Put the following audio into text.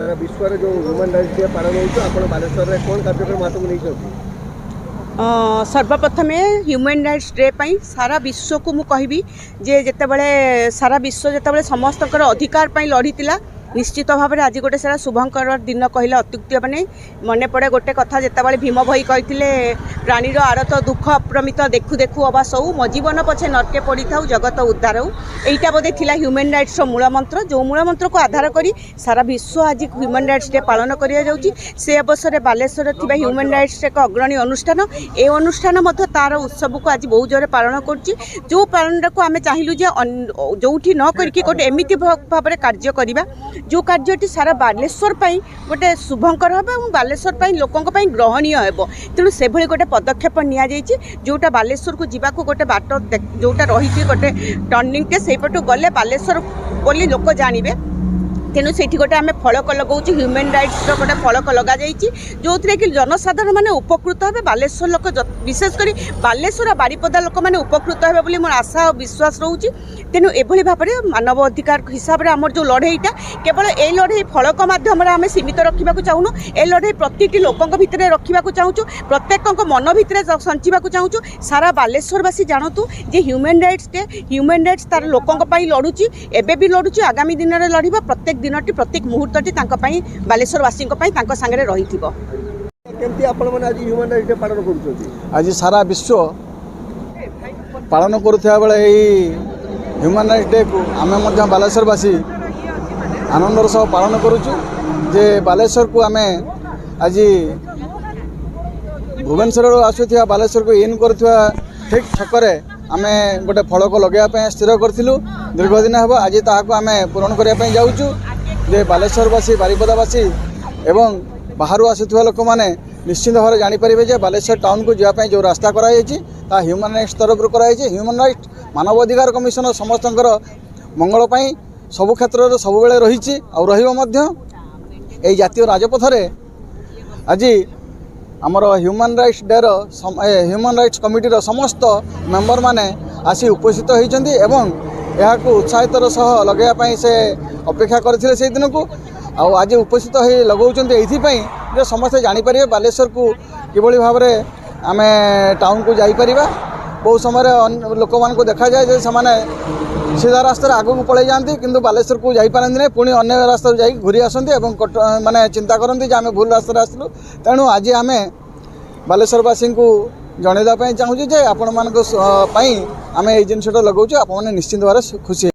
विश्व जो human rights day पालन हो बालेश्वर में कौन कार्यक्रम हाथ में नहीं सर्वप्रथम ह्यूमन राइट्स डे पाई सारा विश्व को मु कहबी जे जेतेबेले सारा विश्व जेतेबेले समस्त अधिकार पाई लड़ी निश्चित भाव में आज गोटे सारा शुभंकर दिन कहले अत्युक्ति माने मन पड़े गोटे कथा जितेबाला भीम भई कहते प्राणीर आरत दुख अप्रमित देखु देखु अबास हो मो जीवन पछे नरके पड़ी था जगत उद्धार हो यहीटा बोधे थिला ह्यूमन राइट्स मूल मंत्र जो मूल मंत्र को आधार करी सारा विश्व आज ह्यूमन राइट्स डे पालन से अवसर बालेश्वर थिबा ह्यूमन राइट्स एक अग्रणी अनुष्ठान ए अनुष्ठान तार उत्सव को आज बहुत जोरे पालन कर जो पालन को आम चाहिलु जे जो न करके गोटे एमती भाव में कार्य करवा जो कार्यटी सारा बालेश्वर गोटे शुभंकर हे और बालेश्वर लोकों ग्रहणीय हो तेणु से भली गोटे पदक्षेप जोटा बालेश्वर को जीवा को गोटे बाट जोटा रही गोटे टर्निंग टे से पटू गले बालेश्वर बोली लोक जानवे तेणु से गोटे आम फलक लगाऊँ ह्यूमन राइट्स गोटे फलक लग जो कि जनसाधारण मैंने उपकृत हे बालेश्वर लोक विशेषकर बालेश्वर बारिपदा लोक मैंने उपकृत हे बोली मोर आशा और विश्वास रोचे तेणु एभली भाव में मानव अधिकार हिसाब से आम जो लड़ईटा केवल ए लड़ई फलक मध्यम आम सीमित रखा चाहूँ ए लड़ई प्रति लोकों भितर रखा चाहूँ प्रत्येक मन भितर संचिवा चाहूँ सारा बालेश्वरवासी जानतु जे human rights day human rights तार लोकों लड़ुची एबे भी लड़ुची आगामी दिन में लड़वा प्रत्येक दिनटी प्रत्येक मुहूर्तटी बालेश्वरवासी सांगे रही आज सारा विश्व पालन करुवा बेले ह्यूमन राइट्स डे को आम बालेश्वरवासी आनंदर सह पालन करुचु जे बालेश्वर को आम आज भुवनेश्वर आसुवा बालेश्वर को इन करुवा ठीक छकरे आम गोटे फलक लगे स्थिर करूँ दीर्घ दिन हम आज ताकू आम पूरण करने जाऊँ जे बालेश्वरवासी बारिपदावासी एवं बाहर आसुवा लोक मैंने निश्चित भाव में जानीपारे जे बालेश्वर टाउन को जावाई जो रास्ता कराई ह्यूमन राइट्स तरफ कराई ह्यूमन राइट्स मानव अधिकार कमिशन समस्त मंगलपाई सबु क्षेत्र सब बेले रही और रही जातीय राजपथ आज आमर human rights day human rights कमिटीर समस्त मेंबर माने आसी उपस्थित होती यहाँ को उत्साहितर सह लगेवाई से अपेक्षा करते से दिन को आज उपस्थित हो लगाऊँ ये समस्ते जानीपर बालेश्वर को किभली भाव में आम टाउन को जापर बहुत समय लोक मान को देखा जाए सीधा रास्ता आगे को पलि जाती किंतु बालेश्वर को जापारती नहीं पुणी अन्य रास्ता जा घूरी आसती माने चिंता करती आम भूल रास्ता आसलु तेणु आज आम बालेश्वरवासी को जनवाई चाहूँ जे आपण मान आम ये जिनटा लगाऊँ आप निश्चित भाव खुशी।